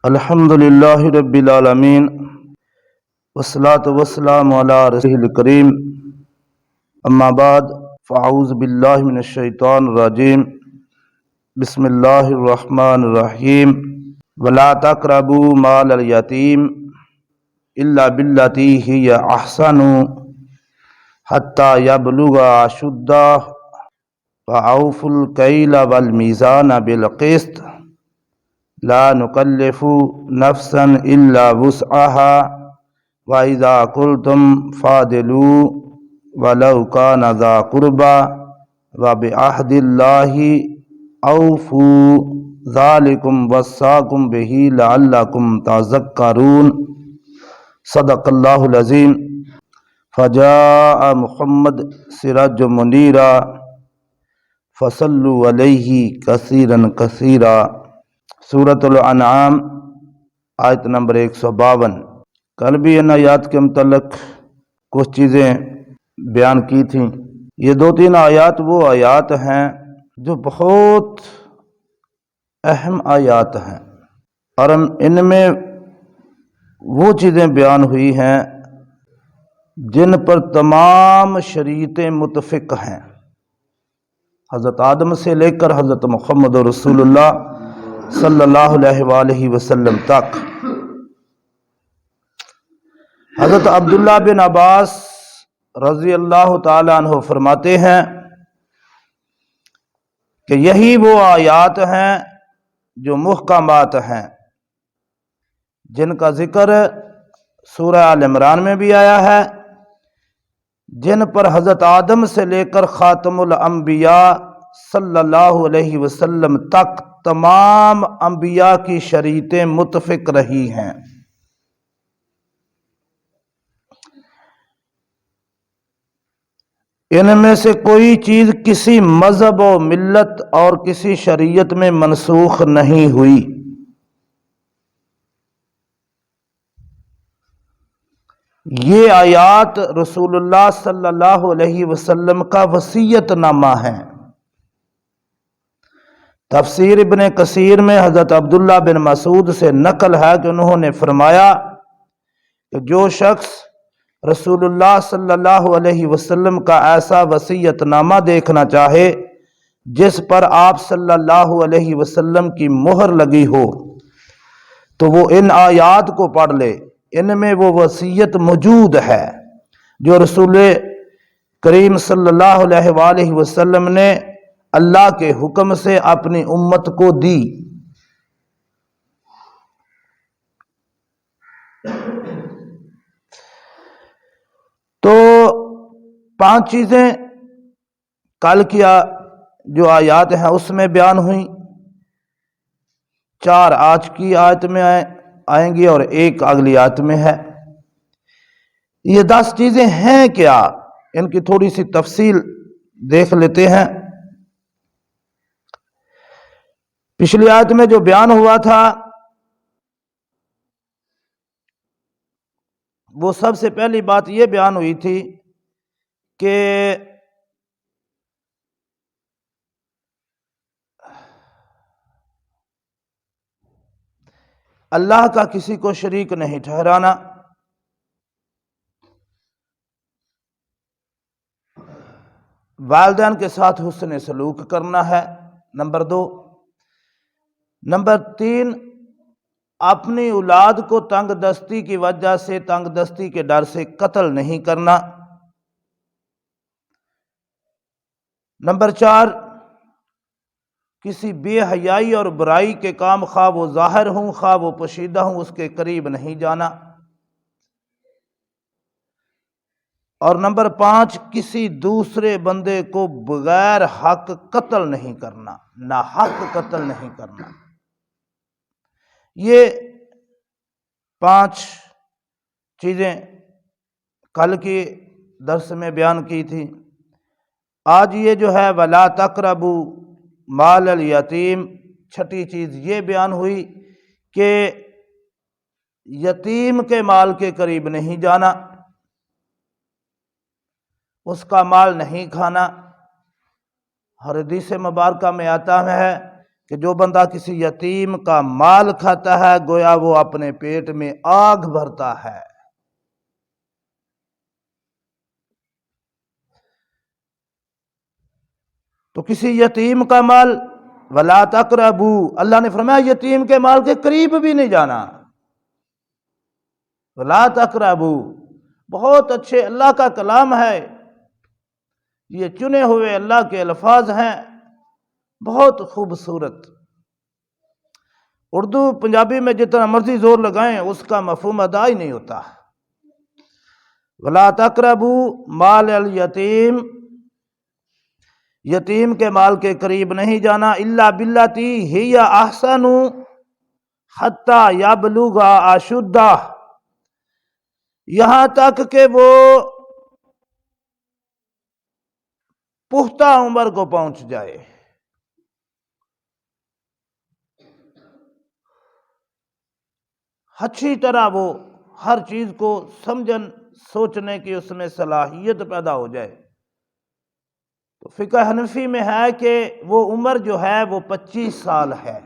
الحمد للہ رب العالمین والصلاة والسلام علی رسول الکریم اما بعد فاعوذ باللہ من الشیطان الرجیم بسم اللہ الرحمن الرحیم ولا تقربوا مال الیتیم الا باللتی ہی احسن حتی یبلغ اشدہ وأوفوا الکیل والمیزان بالقسط لا نکلف نفسا الا وسعها وَإِذَا قُلْتُمْ فَاعْدِلُوا وَلَوْ كَانَ ذَا قُرْبَى وَبِعَهْدِ اللَّهِ أَوْفُوا ذَلِكُمْ وَصَّاكُمْ بِهِ لَعَلَّكُمْ تَذَكَّرُونَ صدق اللہ العظیم فجاء محمد سراج منیرا فصلوا علیہ کثیرا کثیرا۔ سورۃ الانعام آیت نمبر 152۔ کل بھی ان آیات کے متعلق کچھ چیزیں بیان کی تھیں۔ یہ 2-3 آیات وہ آیات ہیں جو بہت اہم آیات ہیں، اور ان میں وہ چیزیں بیان ہوئی ہیں جن پر تمام شریعتیں متفق ہیں، حضرت آدم سے لے کر حضرت محمد رسول اللہ صلی اللہ علیہ وآلہ وسلم تک۔ حضرت عبداللہ بن عباس رضی اللہ تعالیٰ عنہ فرماتے ہیں کہ یہی وہ آیات ہیں جو محکمات ہیں، جن کا ذکر سورہ آل عمران میں بھی آیا ہے، جن پر حضرت آدم سے لے کر خاتم الانبیاء صلی اللہ علیہ وسلم تک تمام انبیاء کی شریعتیں متفق رہی ہیں۔ ان میں سے کوئی چیز کسی مذہب و ملت اور کسی شریعت میں منسوخ نہیں ہوئی۔ یہ آیات رسول اللہ صلی اللہ علیہ وسلم کا وصیت نامہ ہے۔ تفسیر ابن کثیر میں حضرت عبداللہ بن مسعود سے نقل ہے کہ انہوں نے فرمایا کہ جو شخص رسول اللہ صلی اللہ علیہ وسلم کا ایسا وصیت نامہ دیکھنا چاہے جس پر آپ صلی اللہ علیہ وسلم کی مہر لگی ہو تو وہ ان آیات کو پڑھ لے۔ ان میں وہ وصیت موجود ہے جو رسول کریم صلی اللہ علیہ وآلہ وسلم نے اللہ کے حکم سے اپنی امت کو دی۔ تو 5 چیزیں کل کی جو آیات ہیں اس میں بیان ہوئیں، 4 آج کی آیت میں آئیں گی اور 1 اگلی آیت میں ہے۔ یہ 10 چیزیں ہیں کیا، ان کی تھوڑی سی تفصیل دیکھ لیتے ہیں۔ پچھلی آیت میں جو بیان ہوا تھا وہ سب سے پہلی بات یہ بیان ہوئی تھی کہ اللہ کا کسی کو شریک نہیں ٹھہرانا، والدین کے ساتھ حسن سلوک کرنا ہے، نمبر 2۔ نمبر 3، اپنی اولاد کو تنگ دستی کی وجہ سے، تنگ دستی کے ڈر سے قتل نہیں کرنا۔ نمبر 4، کسی بے حیائی اور برائی کے کام خواہ وہ ظاہر ہوں خواہ وہ پوشیدہ ہوں اس کے قریب نہیں جانا۔ اور نمبر 5، کسی دوسرے بندے کو بغیر حق قتل نہیں کرنا، ناحق قتل نہیں کرنا۔ یہ 5 چیزیں کل کی درس میں بیان کی تھی۔ آج یہ جو ہے وَلَا تَقْرَبُوا مَالَ الْيَتِيمِ، 6ٹھی چیز یہ بیان ہوئی کہ یتیم کے مال کے قریب نہیں جانا، اس کا مال نہیں کھانا۔ حدیث مبارکہ میں آتا ہے کہ جو بندہ کسی یتیم کا مال کھاتا ہے گویا وہ اپنے پیٹ میں آگ بھرتا ہے۔ تو کسی یتیم کا مال ولا تقربوا، اللہ نے فرمایا یتیم کے مال کے قریب بھی نہیں جانا۔ ولا تقربوا بہت اچھے اللہ کا کلام ہے، یہ چنے ہوئے اللہ کے الفاظ ہیں، بہت خوبصورت۔ اردو پنجابی میں جتنا مرضی زور لگائیں اس کا مفہوم ادا ہی نہیں ہوتا۔ ولا تقربوا مال الیتیم، یتیم کے مال کے قریب نہیں جانا، الا باللتی ہی احسن حتی یبلغ اشدہ، یہاں تک کہ وہ پختہ عمر کو پہنچ جائے۔ اچھی طرح وہ ہر چیز کو سمجھن سوچنے کی اس میں صلاحیت پیدا ہو جائے۔ تو فقہ حنفی میں ہے کہ وہ عمر جو ہے وہ 25 سال ہے۔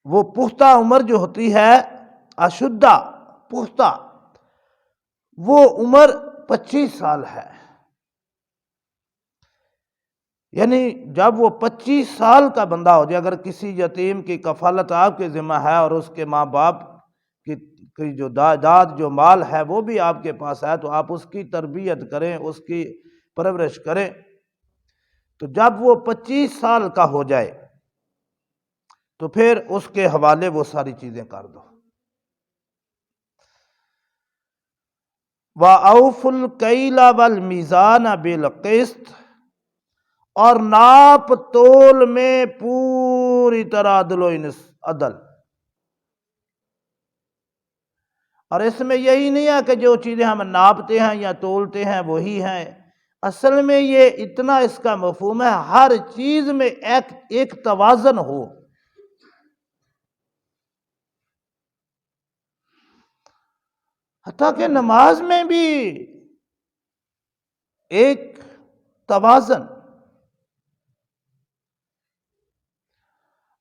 وہ پختہ عمر جو ہوتی ہے اشدہ پختہ، وہ عمر 25 سال ہے۔ یعنی جب وہ 25 سال کا بندہ ہو جائے، اگر کسی یتیم کی کفالت آپ کے ذمہ ہے اور اس کے ماں باپ کی جو داد جو مال ہے وہ بھی آپ کے پاس ہے، تو آپ اس کی تربیت کریں، اس کی پرورش کریں۔ تو جب وہ 25 سال کا ہو جائے تو پھر اس کے حوالے وہ ساری چیزیں کر دو۔ وَأَوْفُوا الْكَيْلَ وَالْمِيزَانَ بِالْقِسْطِ، اور ناپ تول میں پوری طرح عدل و عدل۔ اور اس میں یہی نہیں ہے کہ جو چیزیں ہم ناپتے ہیں یا تولتے ہیں وہی ہیں، اصل میں یہ اتنا اس کا مفہوم ہے ہر چیز میں ایک توازن ہو۔ حتیٰ کہ نماز میں بھی ایک توازن۔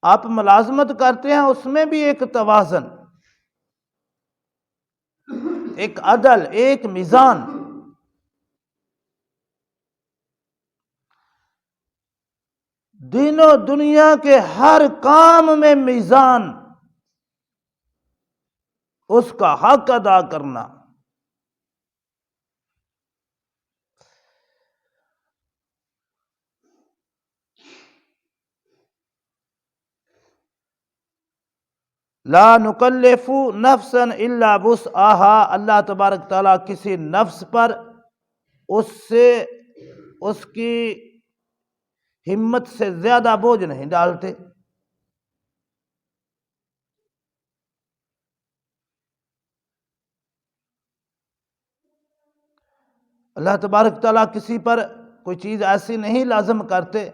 آپ ملازمت کرتے ہیں اس میں بھی ایک توازن، ایک عدل، ایک میزان۔ دین و دنیا کے ہر کام میں میزان، اس کا حق ادا کرنا۔ لا نکلف نفسا الا وسعها، اللہ تبارک تعالیٰ کسی نفس پر اس کی ہمت سے زیادہ بوجھ نہیں ڈالتے۔ اللہ تبارک تعالیٰ کسی پر کوئی چیز ایسی نہیں لازم کرتے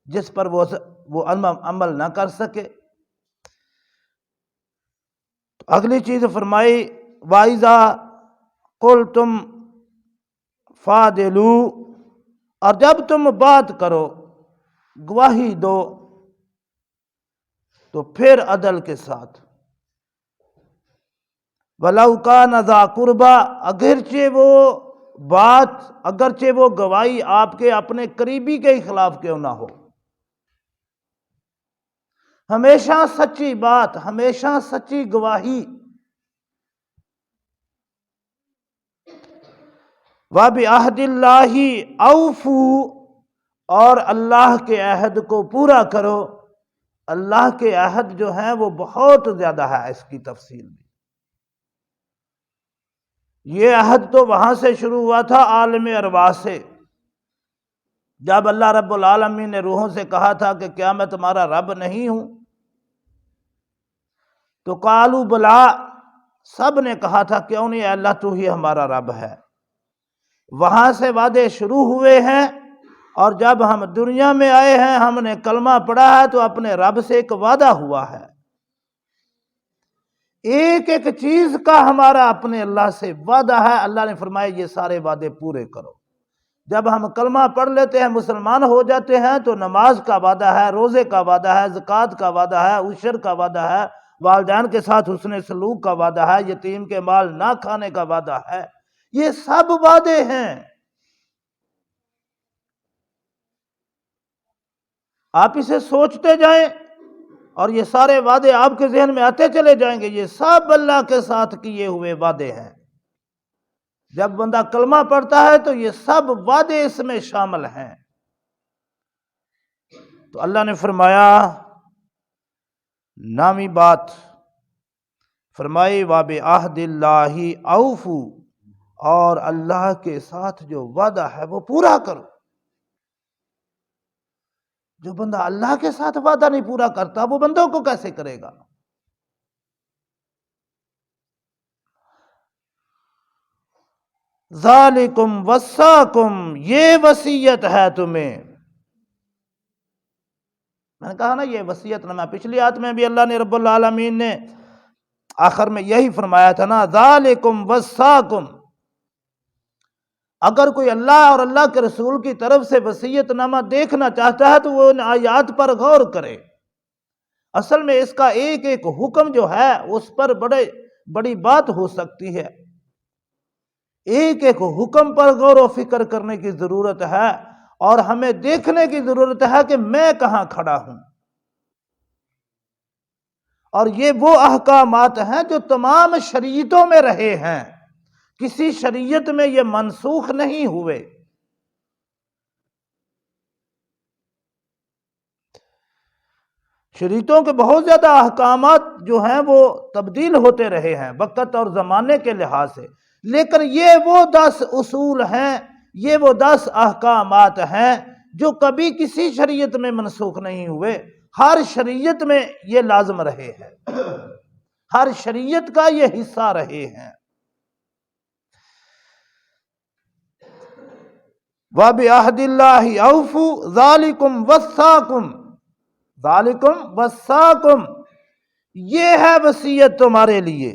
جس پر وہ عمل نہ کر سکے۔ اگلی چیز فرمائی وَإِذَا قُلْتُمْ فَعْدِلُوا، اور جب تم بات کرو گواہی دو تو پھر عدل کے ساتھ۔ وَلَوْ كَانَ ذَا قُرْبَىٰ، اگرچہ وہ گواہی آپ کے اپنے قریبی کے خلاف کیوں نہ ہو۔ ہمیشہ سچی بات، ہمیشہ سچی گواہی۔ وَبِعَهْدِ اللَّهِ أَوْفُوا، اور اللہ کے عہد کو پورا کرو۔ اللہ کے عہد جو ہیں وہ بہت زیادہ ہے، اس کی تفصیل بھی۔ یہ عہد تو وہاں سے شروع ہوا تھا عالم ارواح سے، جب اللہ رب العالمین نے روحوں سے کہا تھا کہ کیا میں تمہارا رب نہیں ہوں؟ تو قالوا بلا، سب نے کہا تھا کیوں نہیں اے اللہ تو ہی ہمارا رب ہے۔ وہاں سے وعدے شروع ہوئے ہیں، اور جب ہم دنیا میں آئے ہیں ہم نے کلمہ پڑھا ہے تو اپنے رب سے ایک وعدہ ہوا ہے۔ ایک ایک چیز کا ہمارا اپنے اللہ سے وعدہ ہے۔ اللہ نے فرمایا یہ سارے وعدے پورے کرو۔ جب ہم کلمہ پڑھ لیتے ہیں، مسلمان ہو جاتے ہیں، تو نماز کا وعدہ ہے، روزے کا وعدہ ہے، زکوٰۃ کا وعدہ ہے، عشر کا وعدہ ہے، والدین کے ساتھ حسن سلوک کا وعدہ ہے، یتیم کے مال نہ کھانے کا وعدہ ہے۔ یہ سب وعدے ہیں۔ آپ اسے سوچتے جائیں اور یہ سارے وعدے آپ کے ذہن میں آتے چلے جائیں گے۔ یہ سب اللہ کے ساتھ کیے ہوئے وعدے ہیں۔ جب بندہ کلمہ پڑھتا ہے تو یہ سب وعدے اس میں شامل ہیں۔ تو اللہ نے فرمایا نامی بات فرمائی وَبِعَهْدِ اللَّهِ أَوْفُوا، اور اللہ کے ساتھ جو وعدہ ہے وہ پورا کرو۔ جو بندہ اللہ کے ساتھ وعدہ نہیں پورا کرتا وہ بندوں کو کیسے کرے گا؟ ذالکم وصاکم، یہ وصیت ہے تمہیں۔ میں نے کہا نا یہ وصیت نامہ، پچھلی آیت میں بھی اللہ نے رب العالمین نے آخر میں یہی فرمایا تھا نا، ذالکم وصاکم۔ اگر کوئی اللہ اور اللہ کے رسول کی طرف سے وصیت نامہ دیکھنا چاہتا ہے تو وہ ان آیات پر غور کرے۔ اصل میں اس کا ایک ایک حکم جو ہے اس پر بڑی بات ہو سکتی ہے۔ ایک ایک حکم پر غور و فکر کرنے کی ضرورت ہے، اور ہمیں دیکھنے کی ضرورت ہے کہ میں کہاں کھڑا ہوں۔ اور یہ وہ احکامات ہیں جو تمام شریعتوں میں رہے ہیں، کسی شریعت میں یہ منسوخ نہیں ہوئے۔ شریعتوں کے بہت زیادہ احکامات جو ہیں وہ تبدیل ہوتے رہے ہیں وقت اور زمانے کے لحاظ سے، لیکن یہ وہ 10 اصول ہیں، یہ وہ 10 احکامات ہیں جو کبھی کسی شریعت میں منسوخ نہیں ہوئے، ہر شریعت میں یہ لازم رہے ہیں، ہر شریعت کا یہ حصہ رہے ہیں۔ وَبِعَهْدِ اللَّهِ أَوْفُوا ذَلِكُمْ وَصَّاكُمْ، ذَلِكُمْ وَصَّاكُمْ، یہ ہے وصیت تمہارے لیے،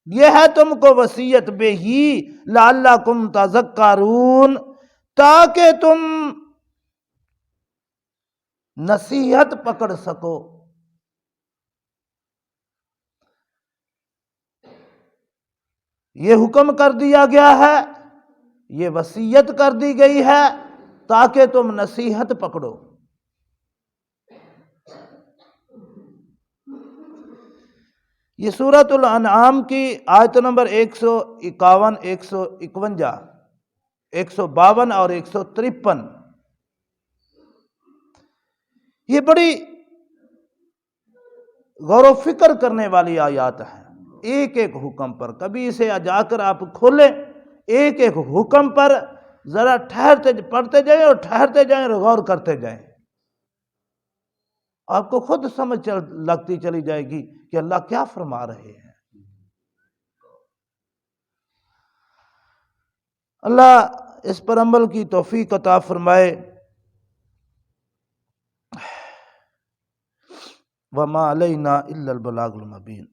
یہ ہے تم کو وصیت بِہِ لَعَلَّكُمْ تَذَكَّرُونَ، تاکہ تم نصیحت پکڑ سکو۔ یہ حکم کر دیا گیا ہے، یہ وصیت کر دی گئی ہے تاکہ تم نصیحت پکڑو۔ یہ سورۃ الانعام کی آیت نمبر 151، 151، 152 اور 153، یہ بڑی غور و فکر کرنے والی آیات ہیں۔ ایک ایک حکم پر کبھی اسے جا کر آپ کھولیں، ایک ایک حکم پر ذرا ٹھہرتے پڑھتے جائیں اور ٹھہرتے جائیں اور غور کرتے جائیں، آپ کو خود سمجھ لگتی چلی جائے گی کہ اللہ کیا فرما رہے ہیں۔ اللہ اس پر عمل کی توفیق عطا فرمائے۔ وَمَا عَلَيْنَا إِلَّا الْبَلَاغُ الْمُبِينُ۔